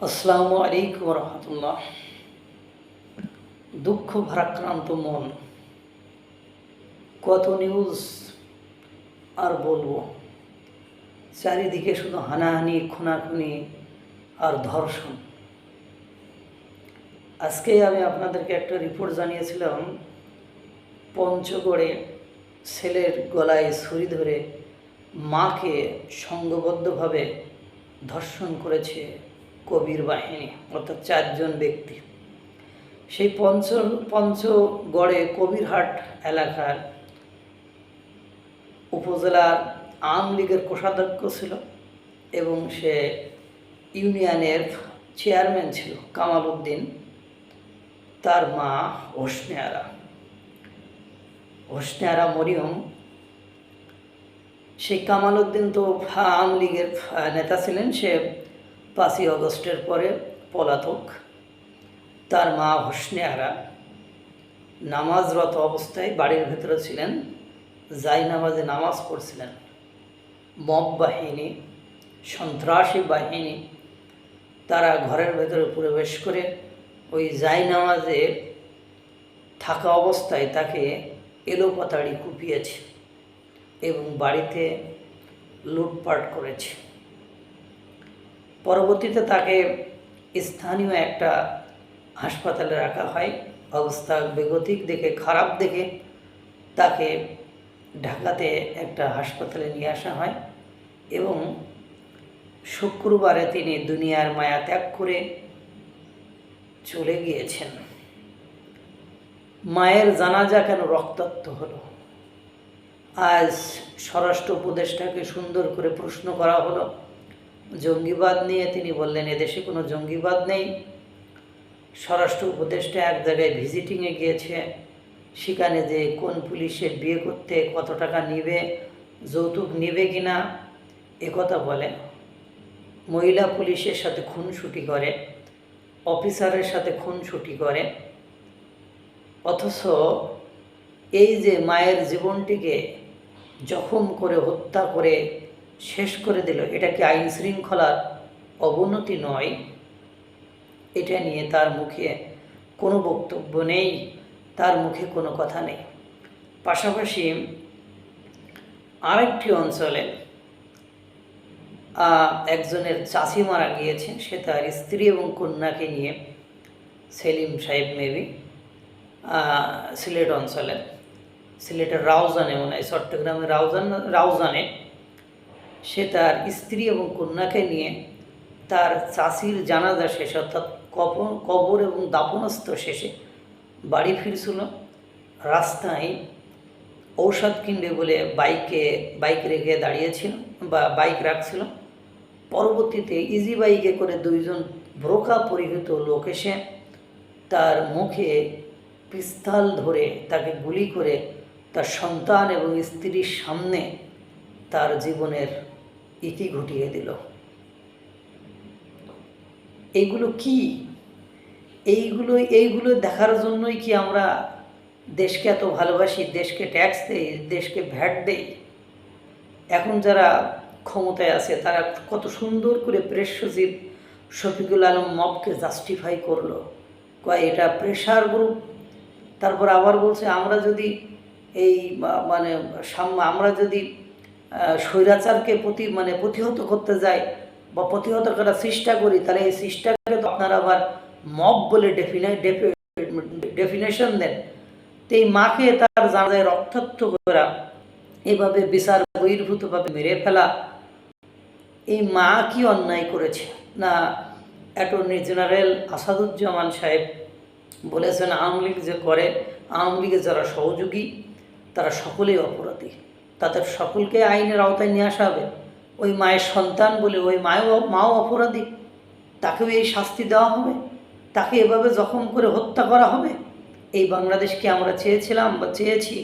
আসসালামু আলাইকুম রহমতুল্লাহ। দুঃখ ভারাক্রান্ত মন, কত নিউজ আর বলবো। চারিদিকে শুধু হানাহানি, খুনাখুনি আর ধর্ষণ। আজকে আমি আপনাদেরকে একটা রিপোর্ট জানিয়েছিলাম, পঞ্চগড়ে ছেলের গলায় ছুরি ধরে মাকে সংঘবদ্ধভাবে ধর্ষণ করেছে কবির বাহিনী, অর্থাৎ 4 জন ব্যক্তি। সেই পঞ্চগড়ে কবিরহাট এলাকার উপজেলার আওয়ামী লীগের কোষাধ্যক্ষ ছিল এবং সে ইউনিয়নের চেয়ারম্যান ছিল কামাল উদ্দিন। তার মা হোসনে আরা মরিয়ম। সেই কামাল উদ্দিন তো আওয়ামী লীগের নেতা ছিলেন, সে 5ই আগস্টের পরে পলাতক। তার মা হোসনে আরা নামাজরত অবস্থায় বাড়ির ভেতরে ছিলেন, নামাজে নামাজ পড়ছিলেন। মব বাহিনী, সন্ত্রাসী বাহিনী তারা ঘরের ভেতরে প্রবেশ করে ওই নামাজে থাকা অবস্থায় তাকে এলোপাতাড়ি কুপিয়েছে এবং বাড়িতে লুটপাট করেছে। পরবর্তীতে তাকে স্থানীয় একটা হাসপাতালে রাখা হয়। অবস্থা বেগতিক দেখে, খারাপ দেখে তাকে ঢাকাতে একটা হাসপাতালে নিয়ে আসা হয় এবং শুক্রবারে তিনি দুনিয়ার মায়া ত্যাগ করে চলে গিয়েছেন। মায়ের জানাজা কেন রক্তাক্ত হলো? আজ স্বরাষ্ট্র উপদেষ্টাকে সুন্দর করে প্রশ্ন করা হলো জঙ্গিবাদ নিয়ে। তিনি বললেন এদেশে কোনো জঙ্গিবাদ নেই। স্বরাষ্ট্র উপদেষ্টা এক জায়গায় ভিজিটিংয়ে গিয়েছে, সেখানে যে কোন পুলিশের বিয়ে করতে কত টাকা নিবে, যৌতুক নিবে কিনা একথা বলে। মহিলা পুলিশের সাথে খুনসুটি করে, অফিসারের সাথে খুনসুটি করে, অথচ এই যে মায়ের জীবনটিকে জখম করে হত্যা করে শেষ করে দিল, এটা কি আইন শৃঙ্খলার অবনতি নয়? এটা নিয়ে তার মুখে কোনো বক্তব্য নেই, তার মুখে কোনো কথা নেই। পাশাপাশি আরেকটি অঞ্চলে একজনের চাচি মারা গিয়েছে, সে তার স্ত্রী এবং কন্যাকে নিয়ে, সেলিম সাহেব মেবি, সিলেট অঞ্চলে, সিলেটের রাউজানে মনে হয়, চট্টগ্রামের রাউজানে সে তার স্ত্রী এবং কন্যাকে নিয়ে তার চাচির জানাজা শেষে, অর্থাৎ কবর এবং দাফনস্থ শেষে বাড়ি ফিরছিল। রাস্তায় ঔষধ কিনবে বলে বাইক রেখে দাঁড়িয়েছিল বা বাইক রাখছিল। পরবর্তীতে ইজি বাইকে করে 2জন বোরকা পরিহিত লোক এসে তার মুখে পিস্তল ধরে তাকে গুলি করে তার সন্তান এবং স্ত্রীর সামনে তার জীবনের ইতি ঘটিয়ে দিল। এইগুলো কি? এইগুলো দেখার জন্যই কি আমরা দেশকে এত ভালোবাসি, দেশকে ট্যাক্স দেই, দেশকে ভ্যাট দেই? এখন যারা ক্ষমতায় আছে তারা কত সুন্দর করে প্রেস সচিব শফিকুল আলম মবকে জাস্টিফাই করলো, কয় এটা প্রেশার গ্রুপ। তারপর আবার বলছে আমরা যদি আমরা যদি স্বৈরাচারকে প্রতিহত করতে যাই বা প্রতিহত করার চেষ্টা করি, তাহলে এই চেষ্টাকে তো আপনারা আবার মব বলে ডেফিনেশন দেন। তো এই মাকে তার জানাজায় রক্তাক্ত করা, এভাবে বিচার বহির্ভূতভাবে মেরে ফেলা, এই মা কি অন্যায় করেছে? না, অ্যাটর্নি জেনারেল আসাদুজ্জামান সাহেব বলেছেন আওয়ামী লীগ যে করে, আওয়ামী লীগের যারা সহযোগী তারা সকলেই অপরাধী, তাদের সকলকে আইনের আওতায় নিয়ে আসা হবে। ওই মায়ের সন্তান বলে ওই মাও অপরাধী, তাকেও এই শাস্তি দেওয়া হবে, তাকে এভাবে জখম করে হত্যা করা হবে। এই বাংলাদেশকে আমরা চেয়েছিলাম বা চেয়েছি?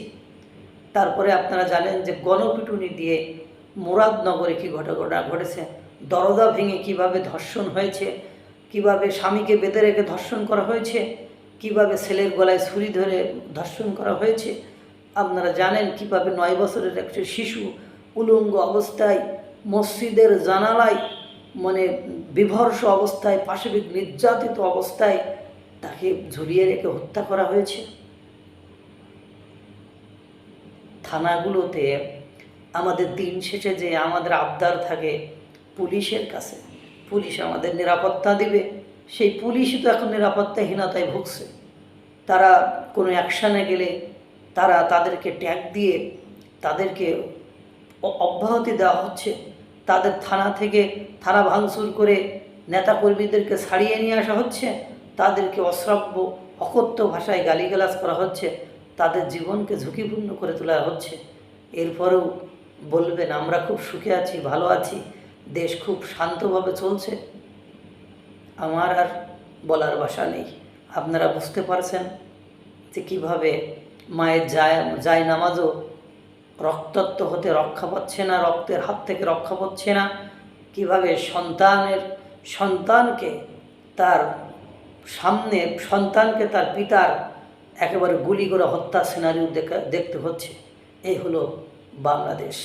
তারপরে আপনারা জানেন যে গণপিটুনি দিয়ে মুরাদনগরে কী ঘটনা ঘটেছে, দরজা ভেঙে কিভাবে ধর্ষণ হয়েছে, কিভাবে স্বামীকে বেঁধে রেখে ধর্ষণ করা হয়েছে, কিভাবে ছেলের গলায় ছুরি ধরে ধর্ষণ করা হয়েছে। আপনারা জানেন কিভাবে 9 বছরের একটা শিশু উলঙ্গ অবস্থায় মসজিদের জানালায় মানে বিভৎস অবস্থায়, পাশবিক নির্যাতিত অবস্থায় তাকে ঝুলিয়ে রেখে হত্যা করা হয়েছে। থানাগুলোতে আমাদের দিন শেষে যে আমাদের আবদার থাকে পুলিশের কাছে, পুলিশ আমাদের নিরাপত্তা দিবে, সেই পুলিশই তো এখন নিরাপত্তাহীনতায় ভুগছে। তারা কোনো অ্যাকশানে গেলে তাদেরকে ট্যাগ দিয়ে তাদেরকে অব্যাহতি দেওয়া হচ্ছে। তাদের থানা থেকে থানা ভাঙচুর করে নেতাকর্মীদেরকে ছাড়িয়ে নিয়ে আসা হচ্ছে, তাদেরকে অশ্রাব্য অকথ্য ভাষায় গালিগালাজ করা হচ্ছে, তাদের জীবনকে ঝুঁকিপূর্ণ করে তোলা হচ্ছে। এরপরেও বলবেন আমরা খুব সুখে আছি, ভালো আছি, দেশ খুব শান্তভাবে চলছে। আমার আর বলার ভাষা নেই। আপনারা বুঝতে পারছেন যে কীভাবে মায়ের যায় নামাজও রক্তাক্ত হতে রক্ষা পাচ্ছে না, রক্তের হাত থেকে রক্ষা পাচ্ছে না। কীভাবে সন্তানকে তার সামনে সন্তানকে তার পিতার একেবারে গুলি করে হত্যা সিনারিও দেখতে হচ্ছে। এই হলো বাংলাদেশ।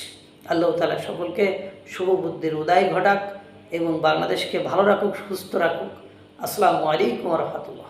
আল্লাহ তাআলা সকলকে শুভ বুদ্ধির উদয় ঘটাক এবং বাংলাদেশকে ভালো রাখুক, সুস্থ রাখুক। আসসালামু আলাইকুম ওয়া রাহমাতুল্লাহ।